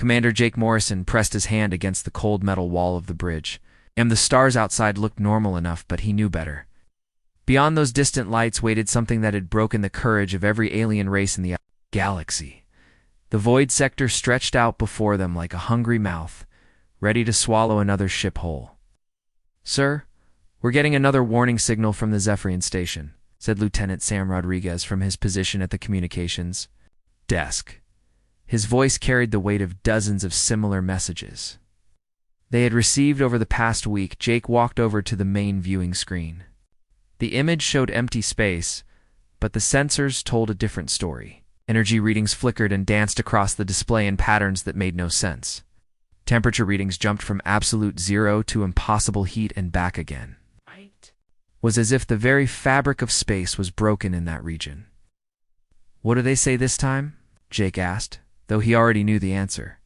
Commander Jake Morrison pressed his hand against the cold metal wall of the bridge, and the stars outside looked normal enough, but he knew better. Beyond those distant lights waited something that had broken the courage of every alien race in the galaxy. The void sector stretched out before them like a hungry mouth, ready to swallow another ship whole. "Sir, we're getting another warning signal from the Zephyrian station," said Lieutenant Sam Rodriguez from his position at the communications desk. His voice carried the weight of dozens of similar messages they had received over the past week. Jake walked over to the main viewing screen. The image showed empty space, but the sensors told a different story. Energy readings flickered and danced across the display in patterns that made no sense. Temperature readings jumped from absolute zero to impossible heat and back again. It was as if the very fabric of space was broken in that region. "What do they say this time?" Jake asked, though he already knew the answer.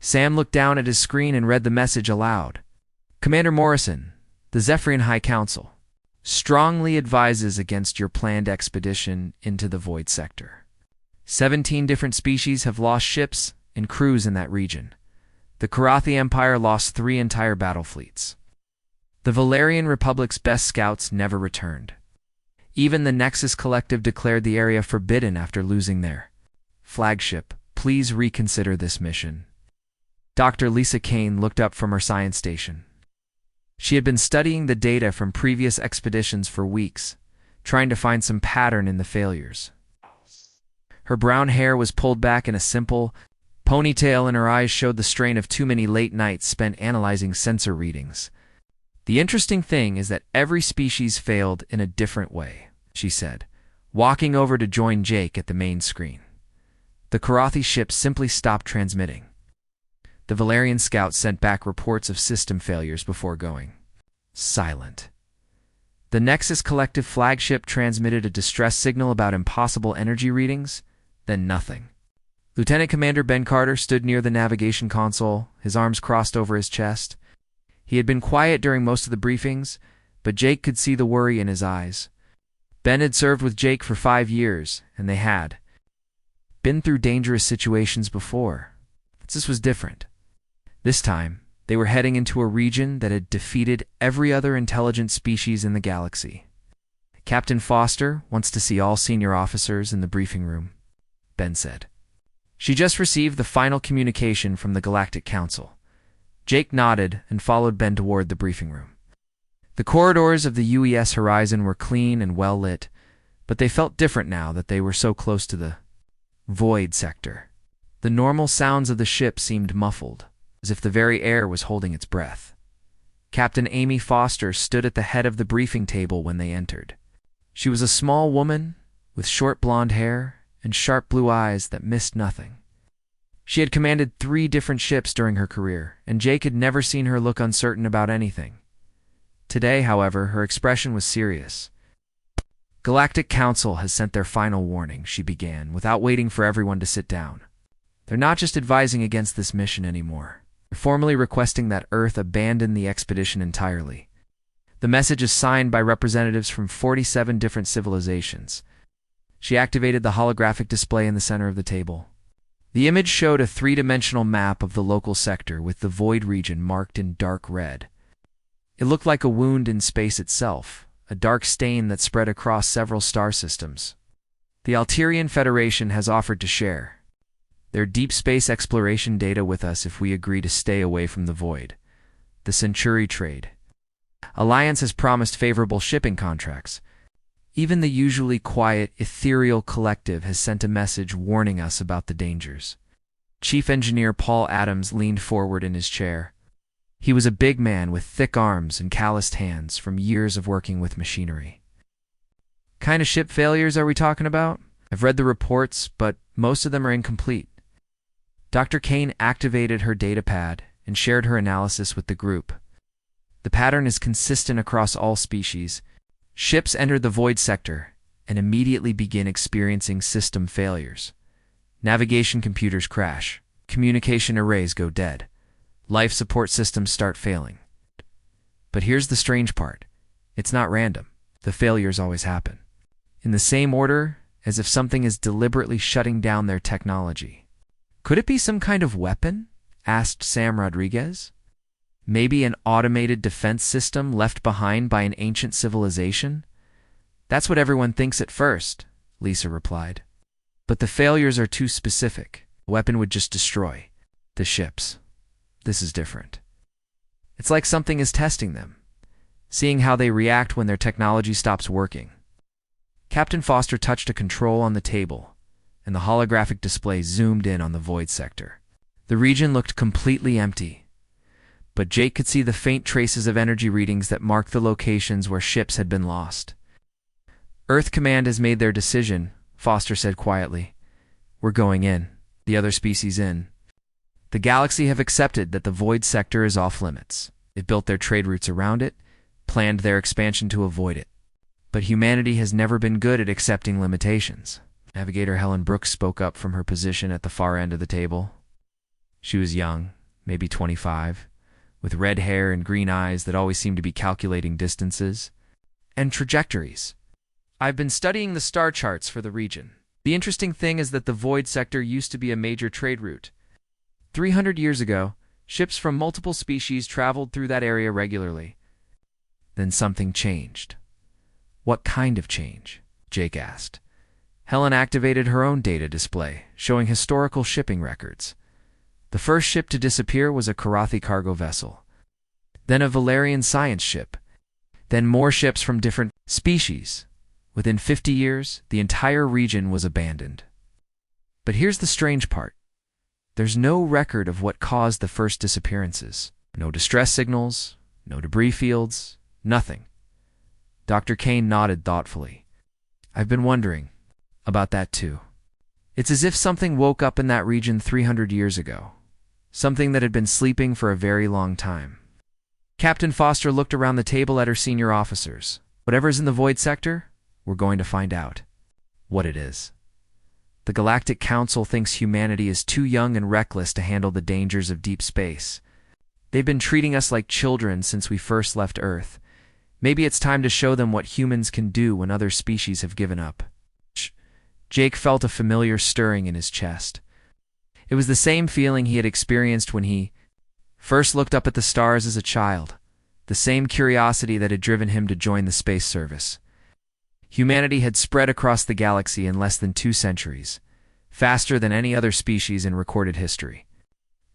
Sam looked down at his screen and read the message aloud. "Commander Morrison, the Zephyrian High Council strongly advises against your planned expedition into the Void Sector. 17 different species have lost ships and crews in that region. The Karathi Empire lost 3 entire battle fleets. The Valerian Republic's best scouts never returned. Even the Nexus Collective declared the area forbidden after losing their flagship. Please reconsider this mission." Dr. Lisa Kane looked up from her science station. She had been studying the data from previous expeditions for weeks, trying to find some pattern in the failures. Her brown hair was pulled back in a simple ponytail, and her eyes showed the strain of too many late nights spent analyzing sensor readings. "The interesting thing is that every species failed in a different way," she said, walking over to join Jake at the main screen. "The Karathi ship simply stopped transmitting. The Valerian scouts sent back reports of system failures before going silent. The Nexus Collective flagship transmitted a distress signal about impossible energy readings, then nothing." Lieutenant Commander Ben Carter stood near the navigation console, his arms crossed over his chest. He had been quiet during most of the briefings, but Jake could see the worry in his eyes. Ben had served with Jake for 5 years, and they had been through dangerous situations before. But this was different. This time, they were heading into a region that had defeated every other intelligent species in the galaxy. "Captain Foster wants to see all senior officers in the briefing room," Ben said. "She just received the final communication from the Galactic Council." Jake nodded and followed Ben toward the briefing room. The corridors of the UES horizon were clean and well lit, but they felt different now that they were so close to the Void Sector. The normal sounds of the ship seemed muffled, as if the very air was holding its breath. Captain Amy Foster stood at the head of the briefing table when they entered. She was a small woman with short blonde hair and sharp blue eyes that missed nothing. She had commanded 3 different ships during her career, and Jake had never seen her look uncertain about anything. Today, however, her expression was serious. "Galactic Council has sent their final warning," she began, without waiting for everyone to sit down. "They're not just advising against this mission anymore. They're formally requesting that Earth abandon the expedition entirely. The message is signed by representatives from 47 different civilizations." She activated the holographic display in the center of the table. The image showed a 3-dimensional map of the local sector with the void region marked in dark red. It looked like a wound in space itself, a dark stain that spread across several star systems. "The Alterian Federation has offered to share their deep space exploration data with us if we agree to stay away from the void. The Century Trade Alliance has promised favorable shipping contracts. Even the usually quiet, ethereal collective has sent a message warning us about the dangers." Chief Engineer Paul Adams leaned forward in his chair. He was a big man with thick arms and calloused hands from years of working with machinery. "Kind of ship failures are we talking about? I've read the reports, but most of them are incomplete." Dr. Kane activated her data pad and shared her analysis with the group. "The pattern is consistent across all species. Ships enter the void sector and immediately begin experiencing system failures. Navigation computers crash. Communication arrays go dead. Life support systems start failing. But here's the strange part. It's not random. The failures always happen in the same order, as if something is deliberately shutting down their technology. Could it be some kind of weapon? Asked Sam Rodriguez. Maybe an automated defense system left behind by an ancient civilization? That's what everyone thinks at first, Lisa replied. But the failures are too specific. A weapon would just destroy the ships. This is different. It's like something is testing them, seeing how they react when their technology stops working. Captain Foster touched a control on the table, and the holographic display zoomed in on the void sector. The region looked completely empty, but Jake could see the faint traces of energy readings that marked the locations where ships had been lost. Earth Command has made their decision, Foster said quietly. We're going in, the other species in. The galaxy have accepted that the void sector is off limits. They've built their trade routes around it, planned their expansion to avoid it. But humanity has never been good at accepting limitations. Navigator Helen Brooks spoke up from her position at the far end of the table. She was young, maybe 25, with red hair and green eyes that always seemed to be calculating distances and trajectories. I've been studying the star charts for the region. The interesting thing is that the void sector used to be a major trade route. 300 years ago, ships from multiple species traveled through that area regularly. Then something changed. What kind of change? Jake asked. Helen activated her own data display, showing historical shipping records. The first ship to disappear was a Karathi cargo vessel, then a Valerian science ship, then more ships from different species. Within 50 years, the entire region was abandoned. But here's the strange part. There's no record of what caused the first disappearances. No distress signals, no debris fields, nothing. Dr. Kane nodded thoughtfully. I've been wondering about that too. It's as if something woke up in that region 300 years ago. Something that had been sleeping for a very long time. Captain Foster looked around the table at her senior officers. Whatever's in the void sector, we're going to find out what it is. The Galactic Council thinks humanity is too young and reckless to handle the dangers of deep space. They've been treating us like children since we first left Earth. Maybe it's time to show them what humans can do when other species have given up. Jake felt a familiar stirring in his chest. It was the same feeling he had experienced when he first looked up at the stars as a child, the same curiosity that had driven him to join the space service. Humanity had spread across the galaxy in less than 2 centuries, faster than any other species in recorded history.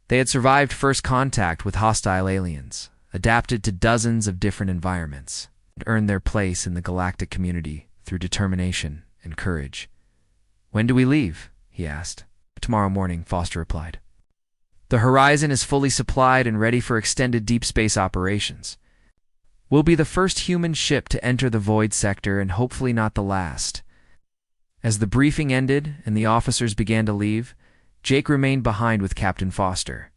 They had survived first contact with hostile aliens, adapted to dozens of different environments, and earned their place in the galactic community through determination and courage. When do we leave? He asked. Tomorrow morning, Foster replied. The horizon is fully supplied and ready for extended deep space operations. We'll be the first human ship to enter the void sector and hopefully not the last. As the briefing ended and the officers began to leave, Jake remained behind with Captain Foster.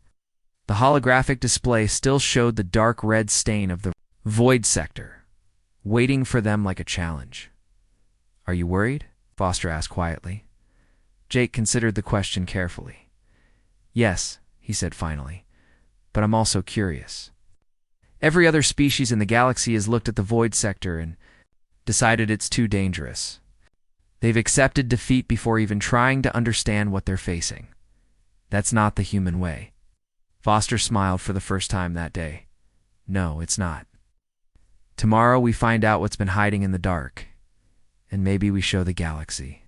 The holographic display still showed the dark red stain of the void sector, waiting for them like a challenge. Are you worried? Foster asked quietly. Jake considered the question carefully. Yes, he said finally, but I'm also curious. Every other species in the galaxy has looked at the void sector and decided it's too dangerous. They've accepted defeat before even trying to understand what they're facing. That's not the human way. Foster smiled for the first time that day. No, it's not. Tomorrow we find out what's been hiding in the dark, and maybe we show the galaxy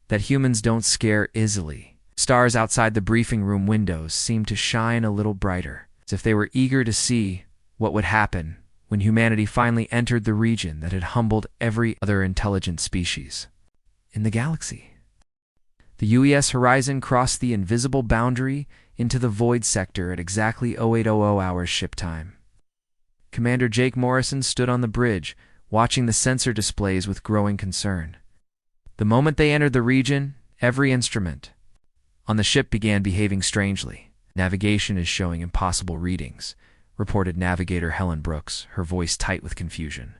that humans don't scare easily. Stars outside the briefing room windows seemed to shine a little brighter, as if they were eager to see what would happen when humanity finally entered the region that had humbled every other intelligent species in the galaxy. The UES horizon crossed the invisible boundary into the void sector at exactly 0800 hours ship time. Commander Jake Morrison stood on the bridge, watching the sensor displays with growing concern. The moment they entered the region, every instrument on the ship began behaving strangely. Navigation is showing impossible readings, reported Navigator Helen Brooks, her voice tight with confusion.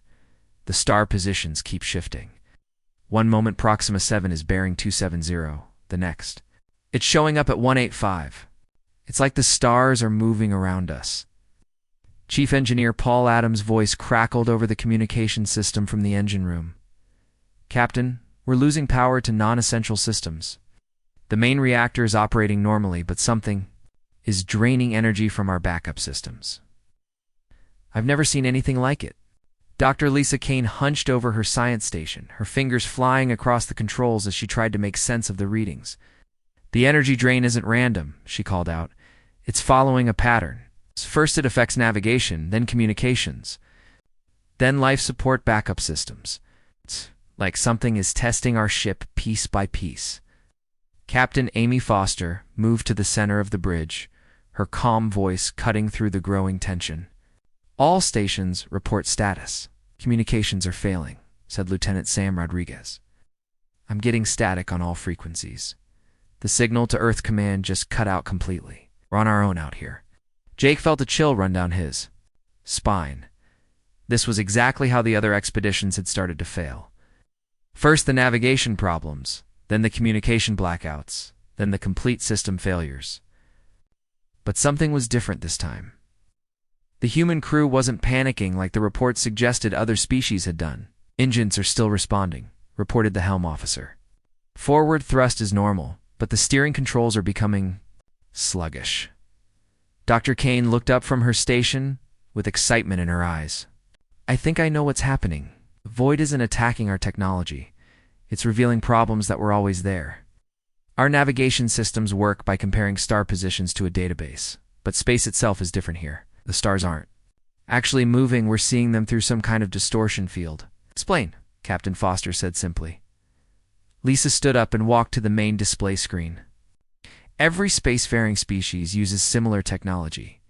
The star positions keep shifting. One moment Proxima 7 is bearing 270, the next. It's showing up at 185. It's like the stars are moving around us. Chief Engineer Paul Adams' voice crackled over the communication system from the engine room. Captain, we're losing power to non-essential systems. The main reactor is operating normally, but something is draining energy from our backup systems. I've never seen anything like it. Dr. Lisa Kane hunched over her science station, her fingers flying across the controls as she tried to make sense of the readings. The energy drain isn't random, she called out. It's following a pattern. First it affects navigation, then communications, then life support backup systems. It's like something is testing our ship piece by piece. Captain Amy Foster moved to the center of the bridge, her calm voice cutting through the growing tension. All stations report status. Communications are failing, said Lieutenant Sam Rodriguez. I'm getting static on all frequencies. The signal to Earth Command just cut out completely. We're on our own out here. Jake felt a chill run down his spine. This was exactly how the other expeditions had started to fail. First the navigation problems, then the communication blackouts, then the complete system failures. But something was different this time. The human crew wasn't panicking like the reports suggested other species had done. Engines are still responding, reported the helm officer. Forward thrust is normal, but the steering controls are becoming sluggish. Dr. Kane looked up from her station with excitement in her eyes. I think I know what's happening. The void isn't attacking our technology. It's revealing problems that were always there. Our navigation systems work by comparing star positions to a database, but space itself is different here. The stars aren't actually moving, we're seeing them through some kind of distortion field. Explain, Captain Foster said simply. Lisa stood up and walked to the main display screen. Every spacefaring species uses similar technology.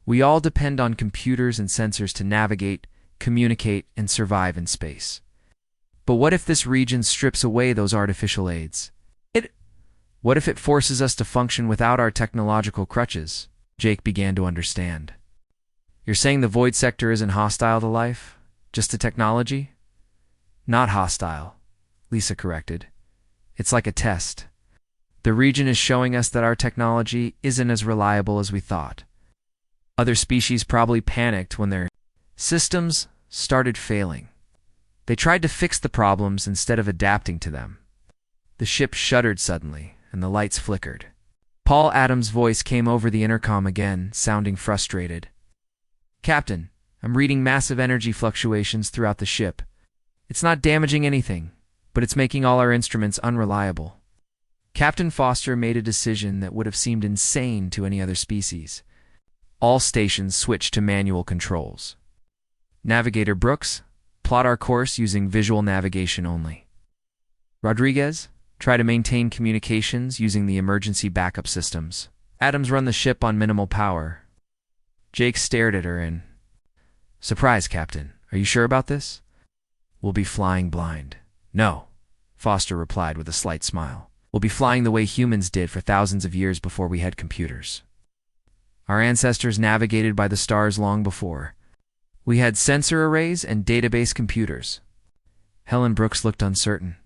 We all depend on computers and sensors to navigate, communicate, and survive in space. But what if this region strips away those artificial aids? What if it forces us to function without our technological crutches? Jake began to understand. You're saying the void sector isn't hostile to life? Just to technology? Not hostile, Lisa corrected. It's like a test. The region is showing us that our technology isn't as reliable as we thought. Other species probably panicked when their systems started failing. They tried to fix the problems instead of adapting to them. The ship shuddered suddenly, and the lights flickered. Paul Adams' voice came over the intercom again, sounding frustrated. Captain, I'm reading massive energy fluctuations throughout the ship. It's not damaging anything, but it's making all our instruments unreliable. Captain Foster made a decision that would have seemed insane to any other species. All stations switched to manual controls. Navigator Brooks, plot our course using visual navigation only. Rodriguez, try to maintain communications using the emergency backup systems. Adams, run the ship on minimal power. Jake stared at her in surprise. Captain, are you sure about this? We'll be flying blind. No, Foster replied with a slight smile. We'll be flying the way humans did for thousands of years before we had computers. Our ancestors navigated by the stars long before. We had sensor arrays and database computers. Helen Brooks looked uncertain.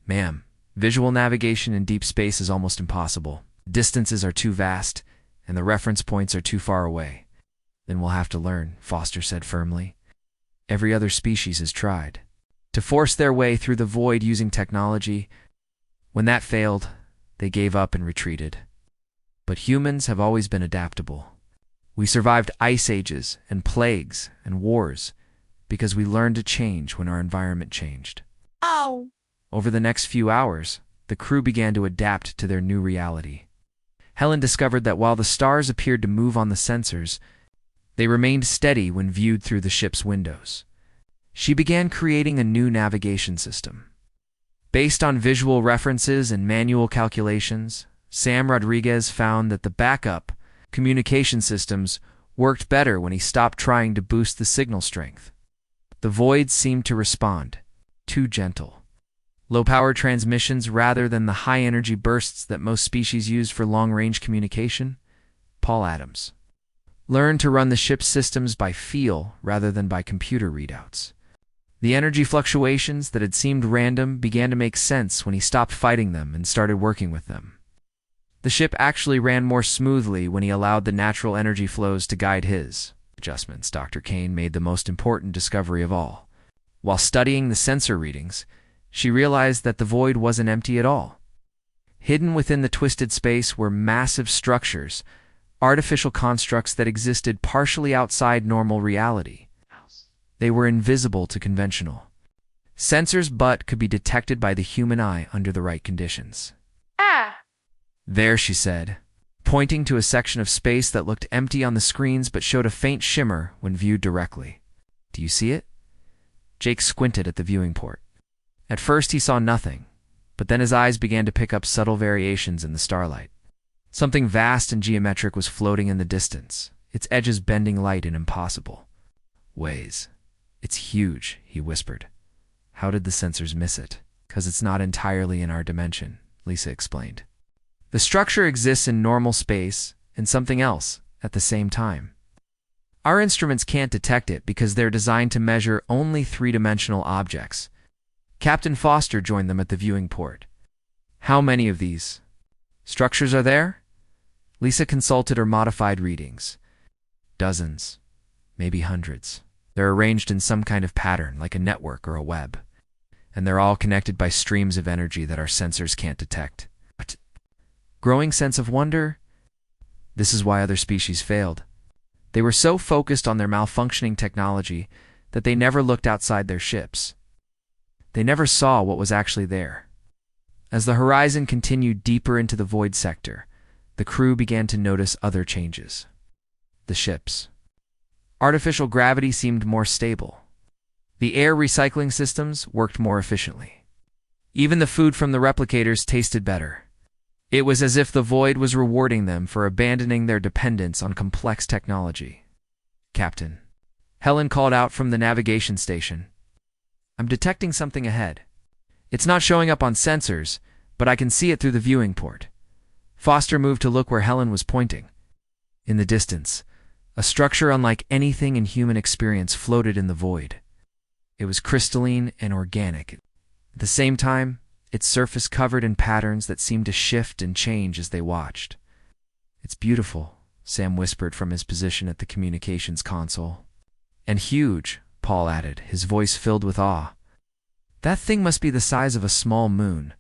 Ma'am, visual navigation in deep space is almost impossible. Distances are too vast, and the reference points are too far away. Then we'll have to learn, Foster said firmly. Every other species has tried to force their way through the void using technology. When that failed, they gave up and retreated. But humans have always been adaptable. We survived ice ages and plagues and wars because we learned to change when our environment changed. Ow! Over the next few hours, the crew began to adapt to their new reality. Helen discovered that while the stars appeared to move on the sensors, they remained steady when viewed through the ship's windows. She began creating a new navigation system. Based on visual references and manual calculations, Sam Rodriguez found that the backup communication systems worked better when he stopped trying to boost the signal strength. The void seemed to respond, too gentle. Low-power transmissions rather than the high-energy bursts that most species use for long-range communication? Paul Adams. Learn to run the ship's systems by feel rather than by computer readouts. The energy fluctuations that had seemed random began to make sense when he stopped fighting them and started working with them. The ship actually ran more smoothly when he allowed the natural energy flows to guide his adjustments. Dr. Kane made the most important discovery of all. While studying the sensor readings, she realized that the void wasn't empty at all. Hidden within the twisted space were massive structures, artificial constructs that existed partially outside normal reality. They were invisible to conventional sensors but could be detected by the human eye under the right conditions. There, she said, pointing to a section of space that looked empty on the screens but showed a faint shimmer when viewed directly. Do you see it? Jake squinted at the viewing port. At first he saw nothing, but then his eyes began to pick up subtle variations in the starlight. Something vast and geometric was floating in the distance, its edges bending light in impossible ways. It's huge, he whispered. How did the sensors miss it? 'Cause it's not entirely in our dimension, Lisa explained. The structure exists in normal space and something else at the same time. Our instruments can't detect it because they're designed to measure only three-dimensional objects. Captain Foster joined them at the viewing port. How many of these structures are there? Lisa consulted her modified readings. Dozens, maybe hundreds. They're arranged in some kind of pattern, like a network or a web. And they're all connected by streams of energy that our sensors can't detect. What? Growing sense of wonder? This is why other species failed. They were so focused on their malfunctioning technology that they never looked outside their ships. They never saw what was actually there. As the horizon continued deeper into the void sector, the crew began to notice other changes. The ships. Artificial gravity seemed more stable. The air recycling systems worked more efficiently. Even the food from the replicators tasted better. It was as if the void was rewarding them for abandoning their dependence on complex technology. Captain, Helen called out from the navigation station. I'm detecting something ahead. It's not showing up on sensors, but I can see it through the viewing port. Foster moved to look where Helen was pointing. In the distance, a structure unlike anything in human experience floated in the void. It was crystalline and organic. At the same time, its surface covered in patterns that seemed to shift and change as they watched. It's beautiful, Sam whispered from his position at the communications console. And huge, Paul added, his voice filled with awe. That thing must be the size of a small moon.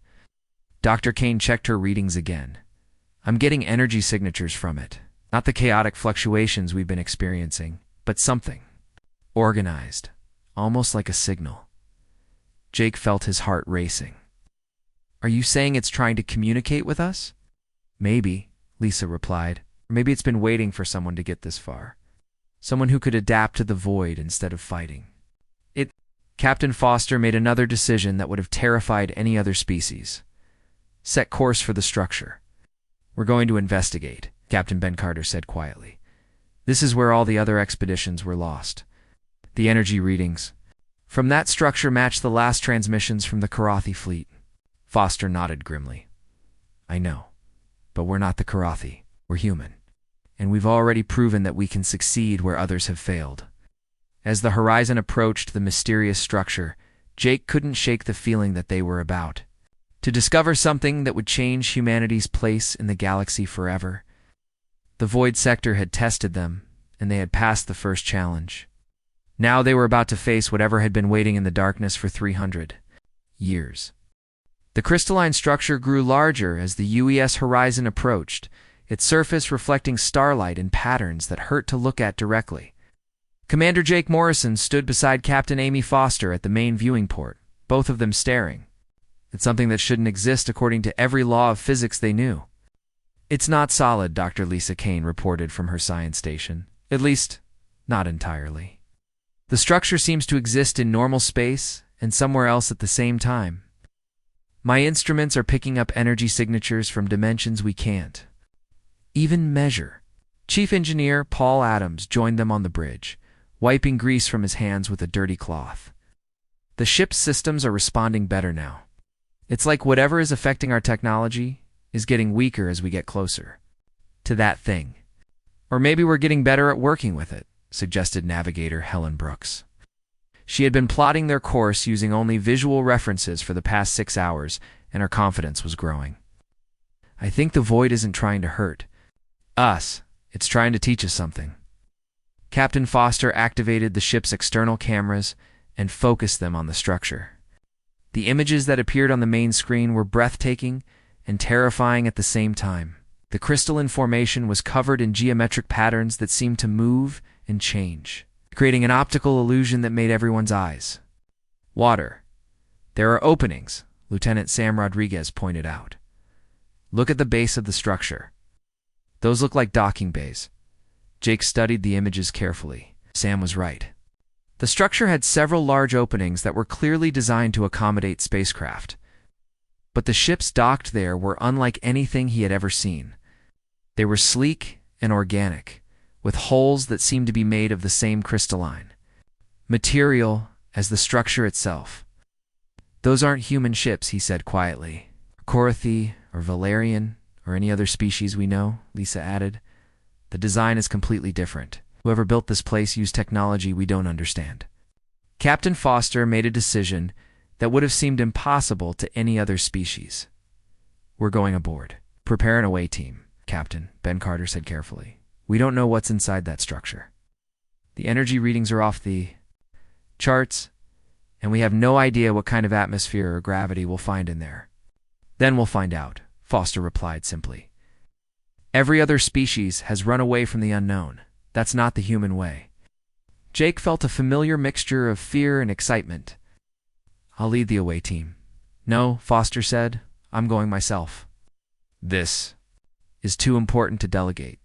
Dr. Kane checked her readings again. I'm getting energy signatures from it. Not the chaotic fluctuations we've been experiencing, but something. Organized. Almost like a signal. Jake felt his heart racing. Are you saying it's trying to communicate with us? Maybe, Lisa replied. Or maybe it's been waiting for someone to get this far. Someone who could adapt to the void instead of fighting. Captain Foster made another decision that would have terrified any other species. Set course for the structure. We're going to investigate, Captain Ben Carter said quietly. This is where all the other expeditions were lost. The energy readings from that structure matched the last transmissions from the Karathi fleet. Foster nodded grimly. I know, but we're not the Karathi. We're human. And we've already proven that we can succeed where others have failed. As the horizon approached the mysterious structure, Jake couldn't shake the feeling that they were about to discover something that would change humanity's place in the galaxy forever. The void sector had tested them, and they had passed the first challenge. Now they were about to face whatever had been waiting in the darkness for 300 years. The crystalline structure grew larger as the UES horizon approached, its surface reflecting starlight in patterns that hurt to look at directly. Commander Jake Morrison stood beside Captain Amy Foster at the main viewing port, both of them staring. It's something that shouldn't exist according to every law of physics they knew. It's not solid, Dr. Lisa Kane reported from her science station. At least, not entirely. The structure seems to exist in normal space and somewhere else at the same time. My instruments are picking up energy signatures from dimensions we can't even measure. Chief Engineer Paul Adams joined them on the bridge, wiping grease from his hands with a dirty cloth. The ship's systems are responding better now. It's like whatever is affecting our technology is getting weaker as we get closer to that thing. Or maybe we're getting better at working with it, suggested navigator Helen Brooks. She had been plotting their course using only visual references for the past 6 hours, and her confidence was growing. I think the void isn't trying to hurt us. It's trying to teach us something. Captain Foster activated the ship's external cameras and focused them on the structure. The images that appeared on the main screen were breathtaking and terrifying at the same time. The crystalline formation was covered in geometric patterns that seemed to move and change, creating an optical illusion that made everyone's eyes water. "There are openings," Lieutenant Sam Rodriguez pointed out. "Look at the base of the structure. Those look like docking bays." Jake studied the images carefully. Sam was right. The structure had several large openings that were clearly designed to accommodate spacecraft. But the ships docked there were unlike anything he had ever seen. They were sleek and organic, with holes that seemed to be made of the same crystalline material as the structure itself. "Those aren't human ships," he said quietly. "Korathi or Valerian or any other species we know," Lisa added. "The design is completely different. Whoever built this place used technology we don't understand." Captain Foster made a decision that would have seemed impossible to any other species. "We're going aboard. Prepare an away team, Captain," Ben Carter said carefully. "We don't know what's inside that structure. The energy readings are off the charts, and we have no idea what kind of atmosphere or gravity we'll find in there." "Then we'll find out," Foster replied simply. "Every other species has run away from the unknown. That's not the human way." Jake felt a familiar mixture of fear and excitement. "I'll lead the away team." "No," Foster said. "I'm going myself. This is too important to delegate.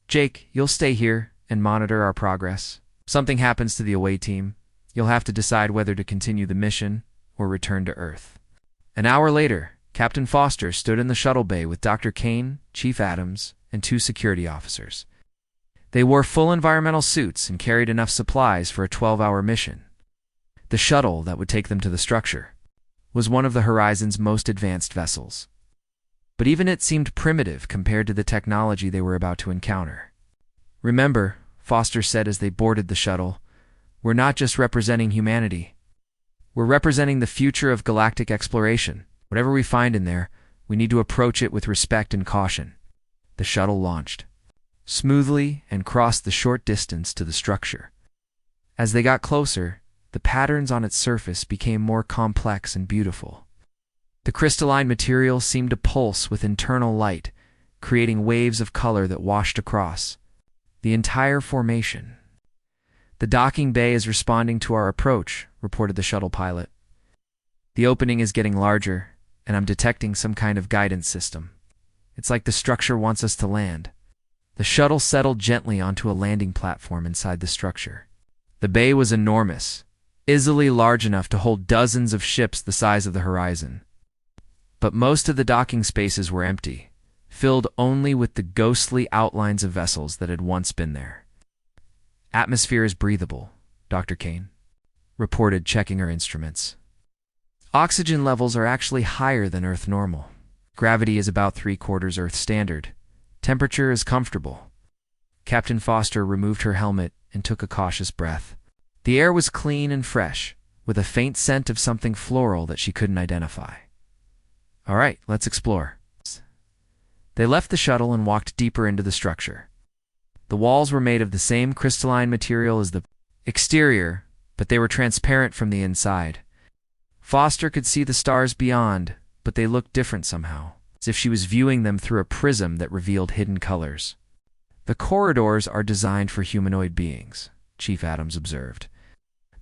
Jake, you'll stay here and monitor our progress. If something happens to the away team, you'll have to decide whether to continue the mission or return to Earth." An hour later, Captain Foster stood in the shuttle bay with Dr. Kane, Chief Adams, and 2 security officers. They wore full environmental suits and carried enough supplies for a 12-hour mission. The shuttle that would take them to the structure was one of the Horizon's most advanced vessels. But even it seemed primitive compared to the technology they were about to encounter. "Remember," Foster said as they boarded the shuttle, "we're not just representing humanity. We're representing the future of galactic exploration. Whatever we find in there, we need to approach it with respect and caution." The shuttle launched smoothly and crossed the short distance to the structure. As they got closer, the patterns on its surface became more complex and beautiful. The crystalline material seemed to pulse with internal light, creating waves of color that washed across the entire formation. "The docking bay is responding to our approach," reported the shuttle pilot. "The opening is getting larger, and I'm detecting some kind of guidance system. It's like the structure wants us to land." The shuttle settled gently onto a landing platform inside the structure. The bay was enormous, easily large enough to hold dozens of ships the size of the Horizon. But most of the docking spaces were empty, filled only with the ghostly outlines of vessels that had once been there. "Atmosphere is breathable," Dr. Kane reported, checking her instruments. "Oxygen levels are actually higher than Earth normal. Gravity is about 3/4 Earth standard. Temperature is comfortable." Captain Foster removed her helmet and took a cautious breath. The air was clean and fresh, with a faint scent of something floral that she couldn't identify. "All right, let's explore." They left the shuttle and walked deeper into the structure. The walls were made of the same crystalline material as the exterior, but they were transparent from the inside. Foster could see the stars beyond, but they looked different somehow, as if she was viewing them through a prism that revealed hidden colors. "The corridors are designed for humanoid beings," Chief Adams observed.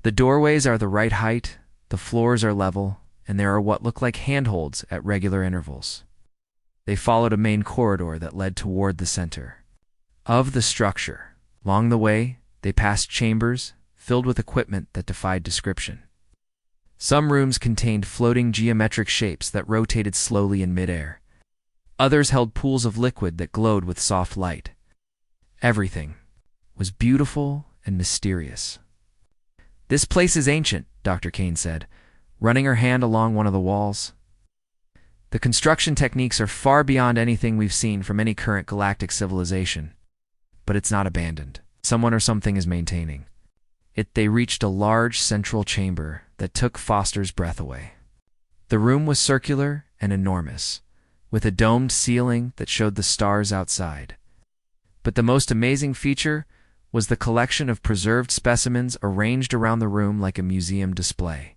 "The doorways are the right height, the floors are level, and there are what look like handholds at regular intervals." They followed a main corridor that led toward the center of the structure. Along the way, they passed chambers filled with equipment that defied description. Some rooms contained floating geometric shapes that rotated slowly in midair. Others held pools of liquid that glowed with soft light. Everything was beautiful and mysterious. "This place is ancient," Dr. Kane said, running her hand along one of the walls. "The construction techniques are far beyond anything we've seen from any current galactic civilization. But it's not abandoned. Someone or something is maintaining it." They reached a large central chamber that took Foster's breath away. The room was circular and enormous, with a domed ceiling that showed the stars outside. But the most amazing feature was the collection of preserved specimens arranged around the room like a museum display.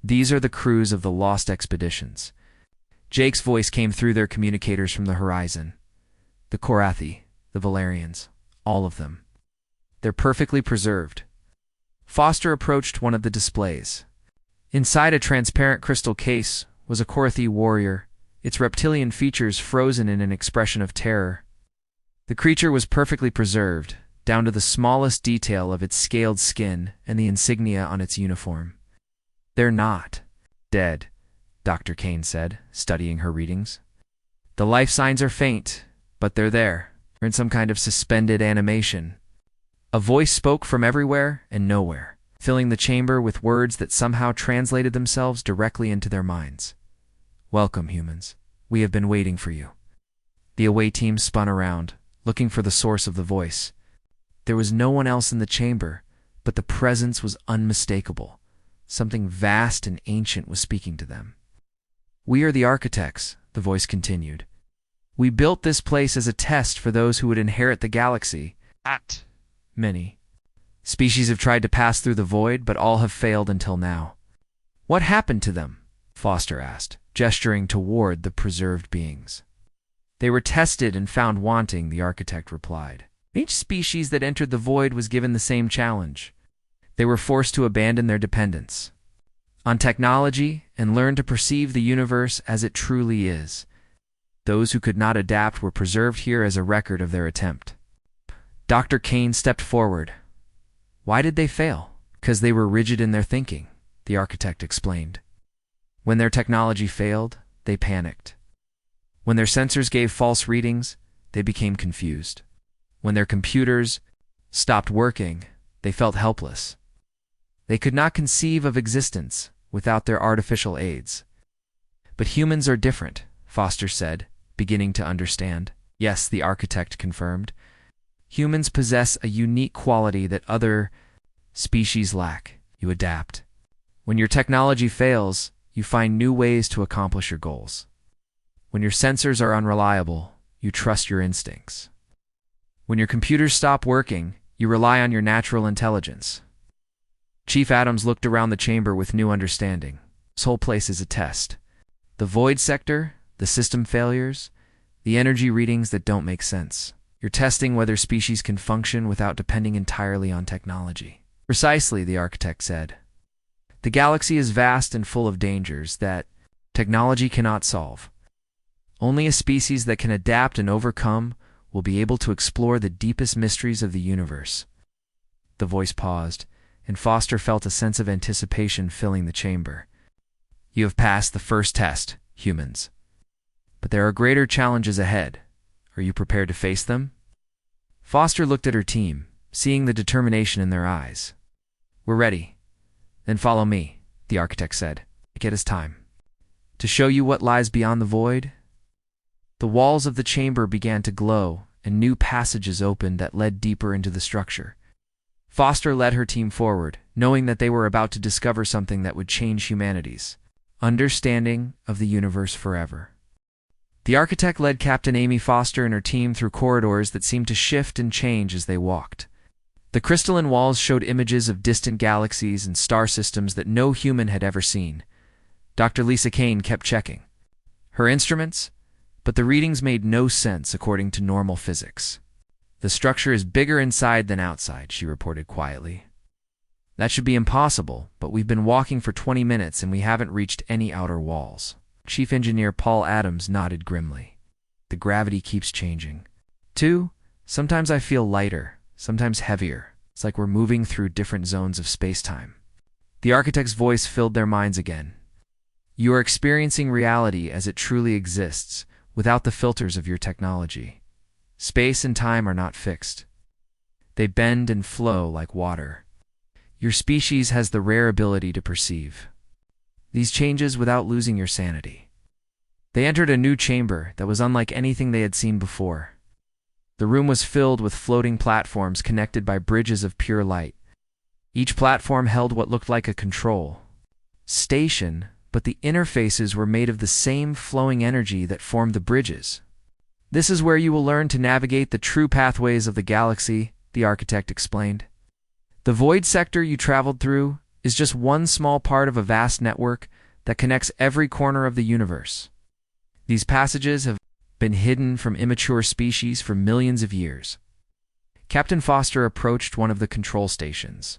"These are the crews of the lost expeditions," Jake's voice came through their communicators from the horizon. The Korathi, the Valerians, all of them. They're perfectly preserved. Foster approached one of the displays. Inside a transparent crystal case was a Korathi warrior, its reptilian features frozen in an expression of terror. The creature was perfectly preserved, down to the smallest detail of its scaled skin and the insignia on its uniform. "They're not dead," Dr. Kane said, studying her readings. "The life signs are faint, but they're there. They're in some kind of suspended animation." A voice spoke from everywhere and nowhere, filling the chamber with words that somehow translated themselves directly into their minds. "Welcome, humans. We have been waiting for you." The away team spun around, looking for the source of the voice. There was no one else in the chamber, but the presence was unmistakable. Something vast and ancient was speaking to them. "We are the architects," the voice continued. "We built this place as a test for those who would inherit the galaxy. Many species have tried to pass through the void, but all have failed until now." "What happened to them?" Foster asked, gesturing toward the preserved beings. "They were tested and found wanting," the architect replied. "Each species that entered the void was given the same challenge. They were forced to abandon their dependence on technology and learn to perceive the universe as it truly is. Those who could not adapt were preserved here as a record of their attempt." Dr. Kane stepped forward. "Why did they fail?" "Because they were rigid in their thinking," the architect explained. "When their technology failed, they panicked. When their sensors gave false readings, they became confused. When their computers stopped working, they felt helpless. They could not conceive of existence without their artificial aids." "But humans are different," Foster said, beginning to understand. "Yes," the architect confirmed. "Humans possess a unique quality that other species lack. You adapt. When your technology fails, you find new ways to accomplish your goals. When your sensors are unreliable, you trust your instincts. When your computers stop working, you rely on your natural intelligence." Chief Adams looked around the chamber with new understanding. This whole place is a test. The void sector, the system failures, the energy readings that don't make sense. You're testing whether species can function without depending entirely on technology. "Precisely," the architect said. "The galaxy is vast and full of dangers that technology cannot solve. Only a species that can adapt and overcome will be able to explore the deepest mysteries of the universe." The voice paused, and Foster felt a sense of anticipation filling the chamber. "You have passed the first test, humans. But there are greater challenges ahead. Are you prepared to face them?" Foster looked at her team, seeing the determination in their eyes. "We're ready." "Then follow me," the architect said. "It is time to show you what lies beyond the void." The walls of the chamber began to glow, and new passages opened that led deeper into the structure. Foster led her team forward, knowing that they were about to discover something that would change humanity's understanding of the universe forever. The architect led Captain Amy Foster and her team through corridors that seemed to shift and change as they walked. The crystalline walls showed images of distant galaxies and star systems that no human had ever seen. Dr. Lisa Kane kept checking her instruments, but the readings made no sense according to normal physics. "The structure is bigger inside than outside," she reported quietly. "That should be impossible, but we've been walking for 20 minutes and we haven't reached any outer walls." Chief Engineer Paul Adams nodded grimly. "The gravity keeps changing. Too, sometimes I feel lighter, sometimes heavier. It's like we're moving through different zones of space-time." The architect's voice filled their minds again. "You are experiencing reality as it truly exists, without the filters of your technology. Space and time are not fixed. They bend and flow like water. Your species has the rare ability to perceive these changes without losing your sanity." They entered a new chamber that was unlike anything they had seen before. The room was filled with floating platforms connected by bridges of pure light. Each platform held what looked like a control station, but the interfaces were made of the same flowing energy that formed the bridges. "This is where you will learn to navigate the true pathways of the galaxy," the architect explained. "The void sector you traveled through is just one small part of a vast network that connects every corner of the universe. These passages have been hidden from immature species for millions of years. Captain Foster approached one of the control stations.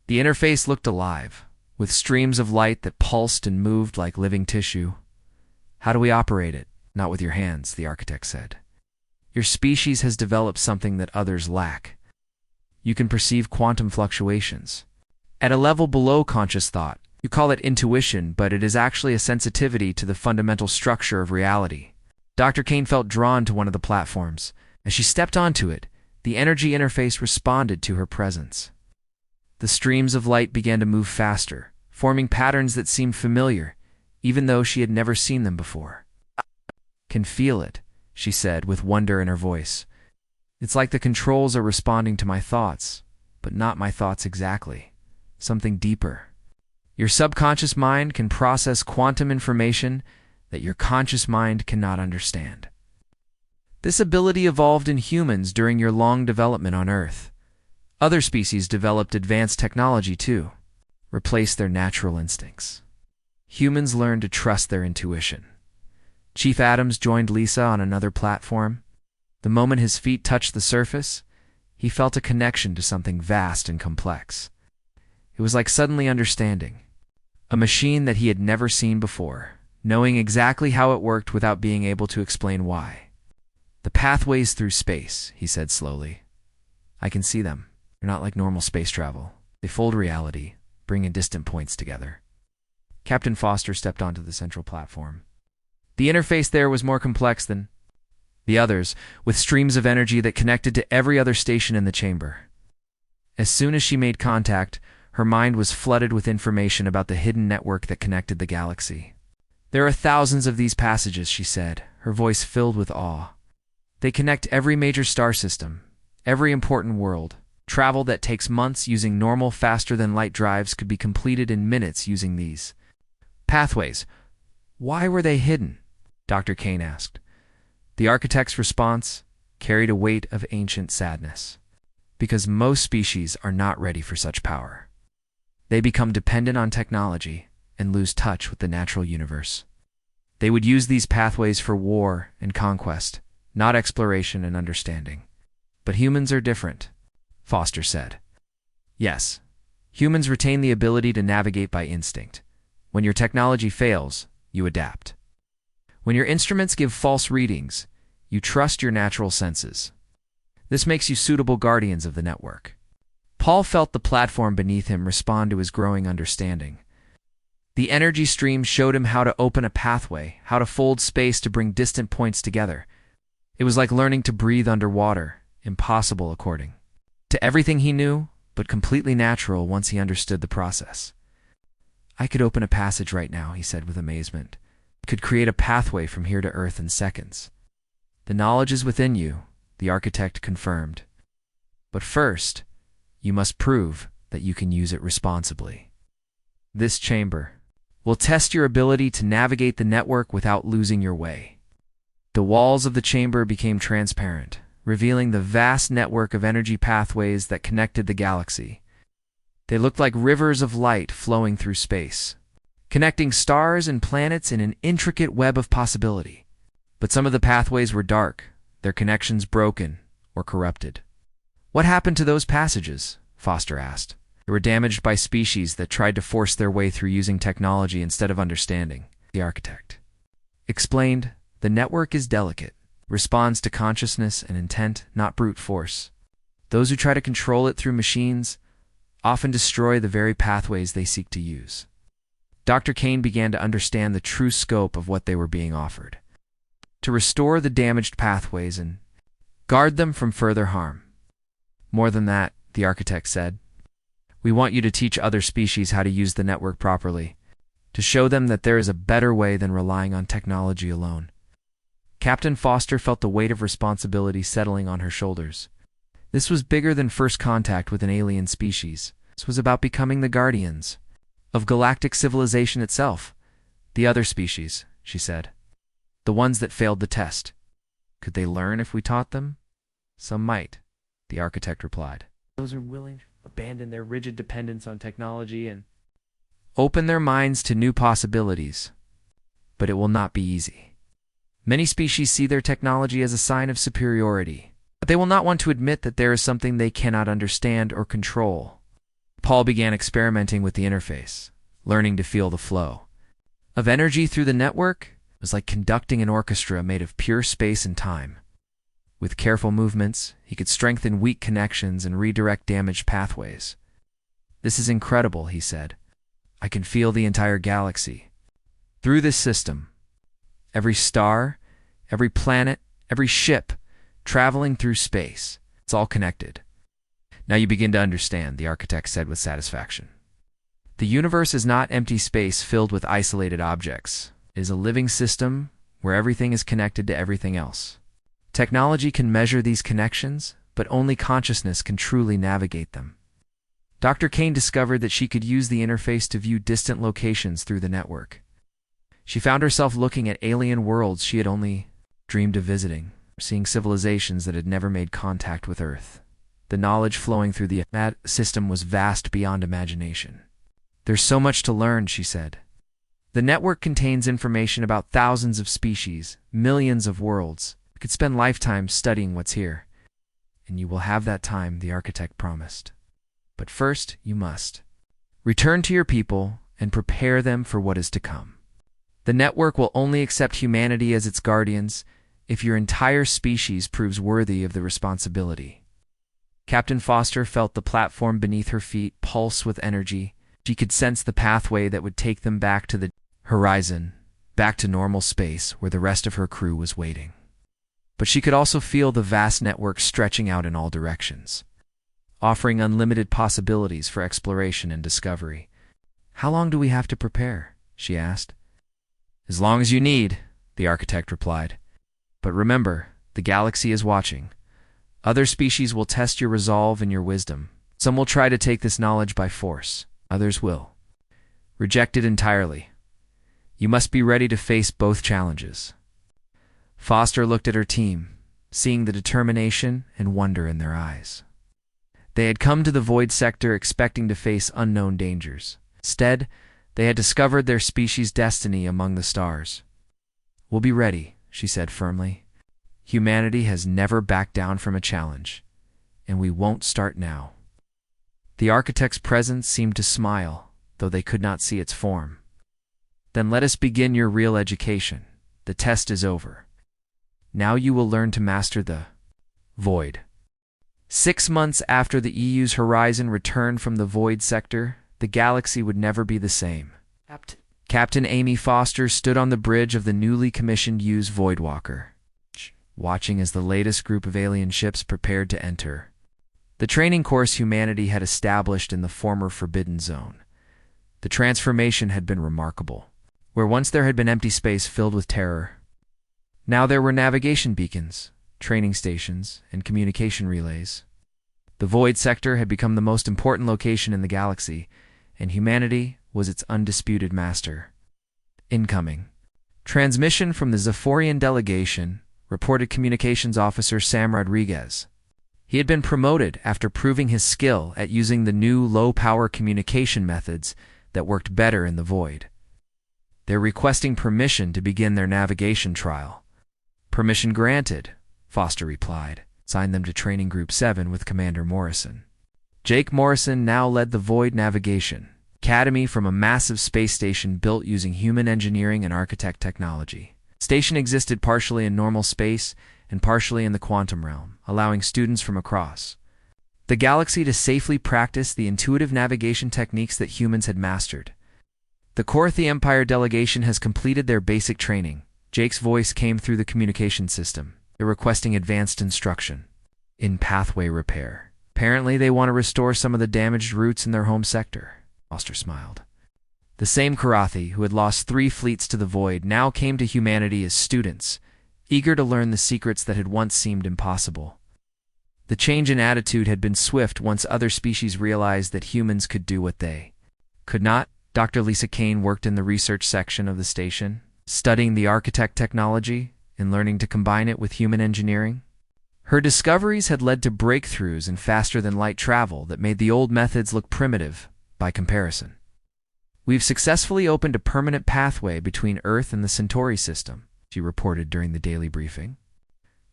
The interface looked alive, with streams of light that pulsed and moved like living tissue. "How do we operate it?" "Not with your hands," the architect said. "Your species has developed something that others lack. You can perceive quantum fluctuations at a level below conscious thought. You call it intuition, but it is actually a sensitivity to the fundamental structure of reality." Dr. Kane felt drawn to one of the platforms. As she stepped onto it, the energy interface responded to her presence. The streams of light began to move faster, forming patterns that seemed familiar, even though she had never seen them before. "I can feel it," she said with wonder in her voice. "It's like the controls are responding to my thoughts, but not my thoughts exactly. Something deeper. Your subconscious mind can process quantum information that your conscious mind cannot understand. This ability evolved in humans during your long development on Earth. Other species developed advanced technology too, replaced their natural instincts. Humans learned to trust their intuition." Chief Adams joined Lisa on another platform. The moment his feet touched the surface, he felt a connection to something vast and complex. It was like suddenly understanding. A machine that he had never seen before, knowing exactly how it worked without being able to explain why. "The pathways through space," he said slowly. "I can see them. They're not like normal space travel. They fold reality, bringing distant points together." Captain Foster stepped onto the central platform. The interface there was more complex than the others, with streams of energy that connected to every other station in the chamber. As soon as she made contact, her mind was flooded with information about the hidden network that connected the galaxy. "There are thousands of these passages," she said, her voice filled with awe. "They connect every major star system, every important world. Travel that takes months using normal, faster-than-light drives could be completed in minutes using these pathways." "Why were they hidden?" Dr. Kane asked. The architect's response carried a weight of ancient sadness. "Because most species are not ready for such power. They become dependent on technology and lose touch with the natural universe. They would use these pathways for war and conquest, not exploration and understanding. But humans are different," Foster said. "Yes, humans retain the ability to navigate by instinct. When your technology fails, you adapt. When your instruments give false readings, you trust your natural senses. This makes you suitable guardians of the network." Paul felt the platform beneath him respond to his growing understanding. The energy stream showed him how to open a pathway, how to fold space to bring distant points together. It was like learning to breathe underwater, impossible according to everything he knew, but completely natural once he understood the process. "I could open a passage right now," he said with amazement. "Could create a pathway from here to Earth in seconds." "The knowledge is within you," the architect confirmed. "But first, you must prove that you can use it responsibly. This chamber will test your ability to navigate the network without losing your way." The walls of the chamber became transparent, revealing the vast network of energy pathways that connected the galaxy. They looked like rivers of light flowing through space, connecting stars and planets in an intricate web of possibility. But some of the pathways were dark, their connections broken or corrupted. "What happened to those passages?" Foster asked. "They were damaged by species that tried to force their way through using technology instead of understanding," the architect explained. "The network is delicate, responds to consciousness and intent, not brute force. Those who try to control it through machines often destroy the very pathways they seek to use." Dr. Kane began to understand the true scope of what they were being offered: to restore the damaged pathways and guard them from further harm. "More than that," the architect said. "We want you to teach other species how to use the network properly, to show them that there is a better way than relying on technology alone." Captain Foster felt the weight of responsibility settling on her shoulders. This was bigger than first contact with an alien species. This was about becoming the guardians of galactic civilization itself. "The other species," she said. "The ones that failed the test. Could they learn if we taught them?" "Some might," the architect replied. "Those are willing to abandon their rigid dependence on technology and open their minds to new possibilities. But it will not be easy. Many species see their technology as a sign of superiority, but they will not want to admit that there is something they cannot understand or control. Paul began experimenting with the interface, learning to feel the flow of energy through the network. It was like conducting an orchestra made of pure space and time. With careful movements, he could strengthen weak connections and redirect damaged pathways. "This is incredible," he said. "I can feel the entire galaxy through this system. Every star, every planet, every ship, traveling through space. It's all connected." "Now you begin to understand," the architect said with satisfaction. "The universe is not empty space filled with isolated objects. It is a living system where everything is connected to everything else. Technology can measure these connections, but only consciousness can truly navigate them." Dr. Kane discovered that she could use the interface to view distant locations through the network. She found herself looking at alien worlds she had only dreamed of visiting, seeing civilizations that had never made contact with Earth. The knowledge flowing through the system was vast beyond imagination. "There's so much to learn," she said. "The network contains information about thousands of species, millions of worlds. You could spend lifetimes studying what's here." "And you will have that time," the architect promised. "But first, you must return to your people and prepare them for what is to come. The network will only accept humanity as its guardians if your entire species proves worthy of the responsibility." Captain Foster felt the platform beneath her feet pulse with energy. She could sense the pathway that would take them back to the horizon, back to normal space where the rest of her crew was waiting. But she could also feel the vast network stretching out in all directions, offering unlimited possibilities for exploration and discovery. "How long do we have to prepare?" she asked. "As long as you need," the architect replied. "But remember, the galaxy is watching. Other species will test your resolve and your wisdom. Some will try to take this knowledge by force. Others will reject it entirely. You must be ready to face both challenges." Foster looked at her team, seeing the determination and wonder in their eyes. They had come to the void sector expecting to face unknown dangers. Instead, they had discovered their species' destiny among the stars. "We'll be ready," she said firmly. "Humanity has never backed down from a challenge, and we won't start now." The architect's presence seemed to smile, though they could not see its form. "Then let us begin your real education. The test is over. Now you will learn to master the void." 6 months after the EU's Horizon returned from the void sector, the galaxy would never be the same. Captain Amy Foster stood on the bridge of the newly commissioned U's Voidwalker, watching as the latest group of alien ships prepared to enter the training course humanity had established in the former Forbidden Zone. The transformation had been remarkable. Where once there had been empty space filled with terror, now there were navigation beacons, training stations, and communication relays. The void sector had become the most important location in the galaxy, and humanity was its undisputed master. Incoming. Transmission from the Zephyrian delegation, reported Communications Officer Sam Rodriguez. He had been promoted after proving his skill at using the new low-power communication methods that worked better in the void. They're requesting permission to begin their navigation trial. "Permission granted," Foster replied. Signed them to Training Group 7 with Commander Morrison. Jake Morrison now led the Void Navigation Academy from a massive space station built using human engineering and architect technology. The station existed partially in normal space and partially in the quantum realm, allowing students from across the galaxy to safely practice the intuitive navigation techniques that humans had mastered. "The Korthi Empire delegation has completed their basic training." Jake's voice came through the communication system. "They're requesting advanced instruction in pathway repair. Apparently they want to restore some of the damaged routes in their home sector." Foster smiled. The same Korthi who had lost 3 fleets to the void now came to humanity as students, eager to learn the secrets that had once seemed impossible. The change in attitude had been swift once other species realized that humans could do what they could not. Dr. Lisa Kane worked in the research section of the station, studying the architect technology and learning to combine it with human engineering. Her discoveries had led to breakthroughs in faster-than-light travel that made the old methods look primitive by comparison. "We've successfully opened a permanent pathway between Earth and the Centauri system," she reported during the daily briefing.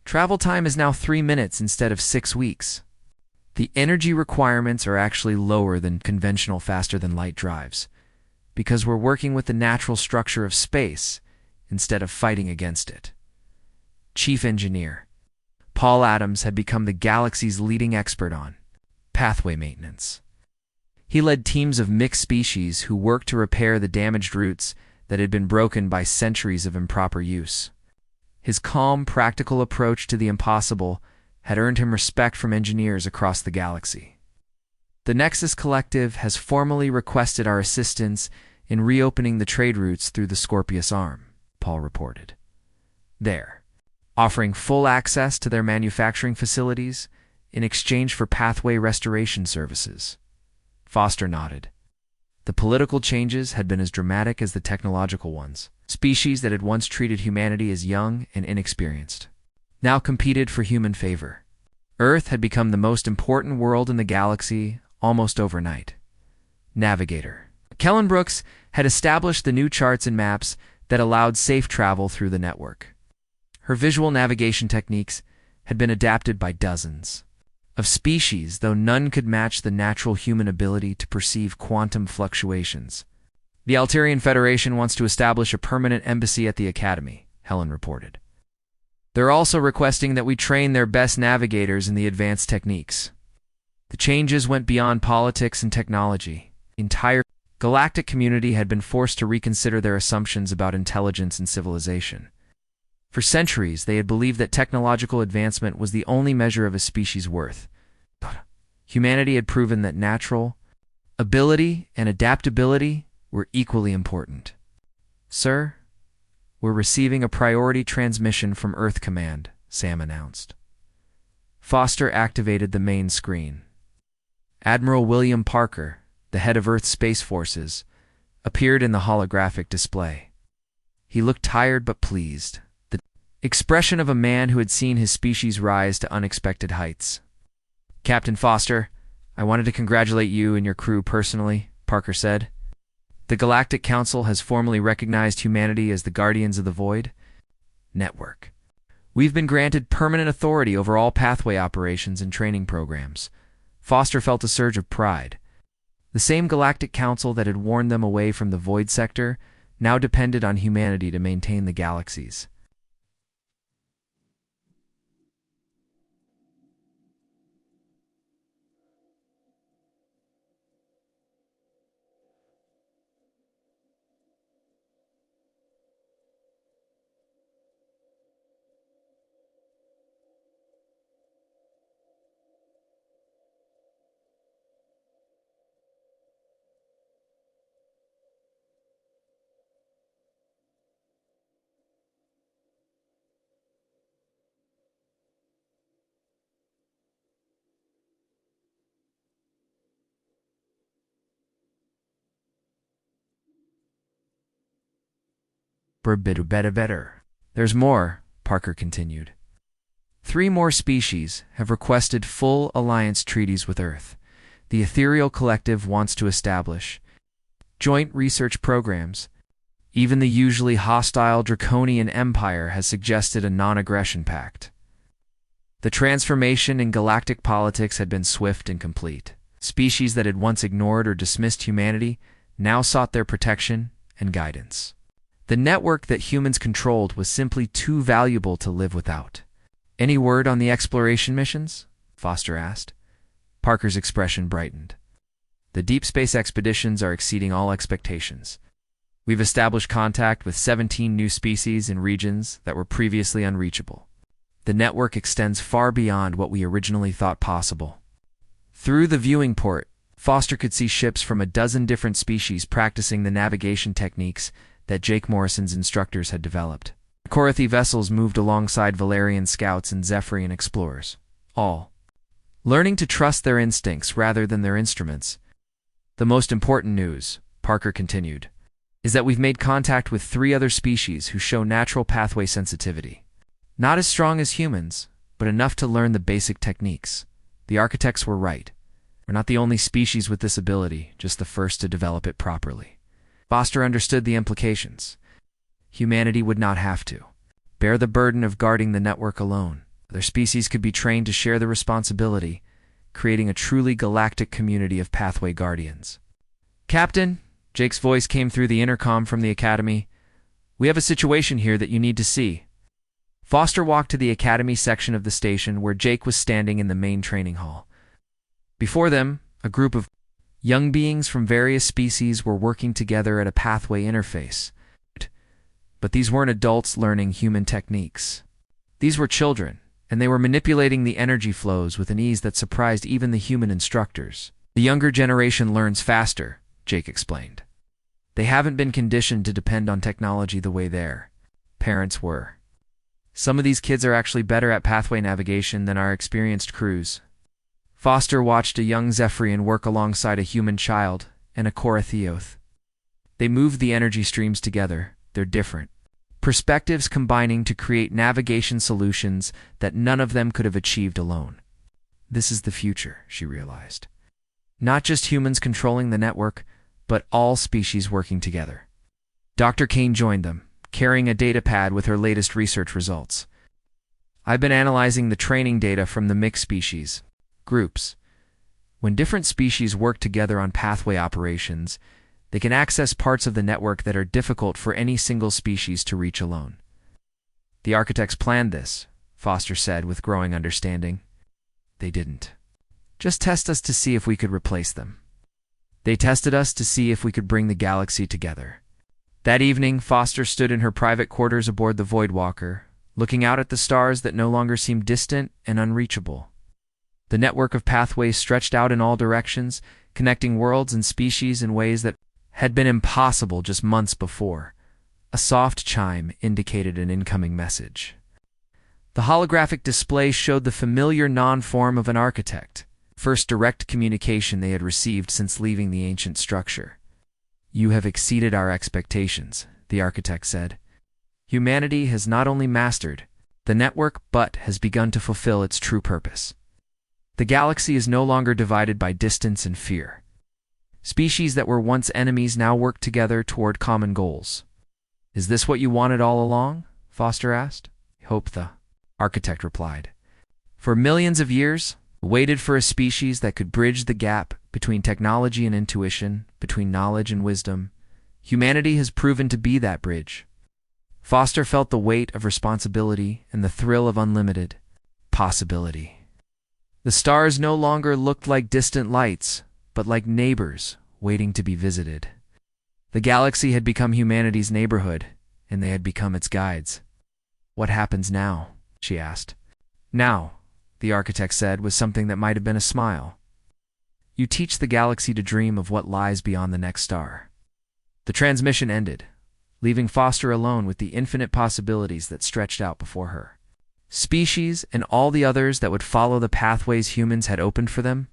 Travel time is now 3 minutes instead of 6 weeks. The energy requirements are actually lower than conventional faster-than-light drives, because we're working with the natural structure of space instead of fighting against it. Chief Engineer Paul Adams had become the galaxy's leading expert on pathway maintenance. He led teams of mixed species who worked to repair the damaged routes that had been broken by centuries of improper use. His calm, practical approach to the impossible had earned him respect from engineers across the galaxy. The Nexus Collective has formally requested our assistance in reopening the trade routes through the Scorpius Arm, Paul reported. They're offering full access to their manufacturing facilities in exchange for pathway restoration services. Foster nodded. The political changes had been as dramatic as the technological ones. Species that had once treated humanity as young and inexperienced now competed for human favor. Earth had become the most important world in the galaxy almost overnight. Navigator Kellen Brooks had established the new charts and maps that allowed safe travel through the network. Her visual navigation techniques had been adapted by dozens of species, though none could match the natural human ability to perceive quantum fluctuations. The Altarian Federation wants to establish a permanent embassy at the Academy, Helen reported. They're also requesting that we train their best navigators in the advanced techniques. The changes went beyond politics and technology. The entire galactic community had been forced to reconsider their assumptions about intelligence and civilization. For centuries, they had believed that technological advancement was the only measure of a species' worth. But humanity had proven that natural ability and adaptability were equally important. Sir, we're receiving a priority transmission from Earth Command, Sam announced. Foster activated the main screen. Admiral William Parker, the head of Earth Space Forces, appeared in the holographic display. He looked tired but pleased. The expression of a man who had seen his species rise to unexpected heights. Captain Foster, I wanted to congratulate you and your crew personally, Parker said. The Galactic Council has formally recognized humanity as the Guardians of the Void Network. We've been granted permanent authority over all pathway operations and training programs. Foster felt a surge of pride. The same Galactic Council that had warned them away from the Void sector now depended on humanity to maintain the galaxies. Better. There's more, Parker continued. 3 more species have requested full alliance treaties with Earth. The Ethereal Collective wants to establish joint research programs. Even the usually hostile Draconian Empire has suggested a non-aggression pact. The transformation in galactic politics had been swift and complete. Species that had once ignored or dismissed humanity now sought their protection and guidance. The network that humans controlled was simply too valuable to live without. Any word on the exploration missions? Foster asked. Parker's expression brightened. The deep space expeditions are exceeding all expectations. We've established contact with 17 new species in regions that were previously unreachable. The network extends far beyond what we originally thought possible. Through the viewing port, Foster could see ships from a dozen different species practicing the navigation techniques that Jake Morrison's instructors had developed. Korathi vessels moved alongside Valerian scouts and Zephyrian explorers, all learning to trust their instincts rather than their instruments. The most important news, Parker continued, is that we've made contact with 3 other species who show natural pathway sensitivity. Not as strong as humans, but enough to learn the basic techniques. The architects were right. We're not the only species with this ability, just the first to develop it properly. Foster understood the implications. Humanity would not have to bear the burden of guarding the network alone. Their species could be trained to share the responsibility, creating a truly galactic community of pathway guardians. "Captain," Jake's voice came through the intercom from the academy, "we have a situation here that you need to see." Foster walked to the academy section of the station where Jake was standing in the main training hall. Before them, a group of young beings from various species were working together at a pathway interface. But these weren't adults learning human techniques. These were children, and they were manipulating the energy flows with an ease that surprised even the human instructors. "The younger generation learns faster," Jake explained. "They haven't been conditioned to depend on technology the way their parents were. Some of these kids are actually better at pathway navigation than our experienced crews." Foster watched a young Zephyrian work alongside a human child and a Korathioth. They moved the energy streams together, their different perspectives combining to create navigation solutions that none of them could have achieved alone. This is the future, she realized. Not just humans controlling the network, but all species working together. Dr. Kane joined them, carrying a data pad with her latest research results. "I've been analyzing the training data from the mixed species groups. When different species work together on pathway operations, they can access parts of the network that are difficult for any single species to reach alone. The architects planned this," Foster said with growing understanding. "They didn't just test us to see if we could replace them. They tested us to see if we could bring the galaxy together." That evening, Foster stood in her private quarters aboard the Voidwalker, looking out at the stars that no longer seemed distant and unreachable. The network of pathways stretched out in all directions, connecting worlds and species in ways that had been impossible just months before. A soft chime indicated an incoming message. The holographic display showed the familiar non-form of an architect, first direct communication they had received since leaving the ancient structure. "You have exceeded our expectations," the architect said. "Humanity has not only mastered the network, but has begun to fulfill its true purpose. The galaxy is no longer divided by distance and fear. Species that were once enemies now work together toward common goals." "Is this what you wanted all along?" Foster asked. "Hope," the architect replied. "For millions of years, we waited for a species that could bridge the gap between technology and intuition, between knowledge and wisdom. Humanity has proven to be that bridge." Foster felt the weight of responsibility and the thrill of unlimited possibility. The stars no longer looked like distant lights, but like neighbors waiting to be visited. The galaxy had become humanity's neighborhood, and they had become its guides. "What happens now?" she asked. "Now," the architect said with something that might have been a smile, "you teach the galaxy to dream of what lies beyond the next star." The transmission ended, leaving Foster alone with the infinite possibilities that stretched out before her. Species and all the others that would follow the pathways humans had opened for them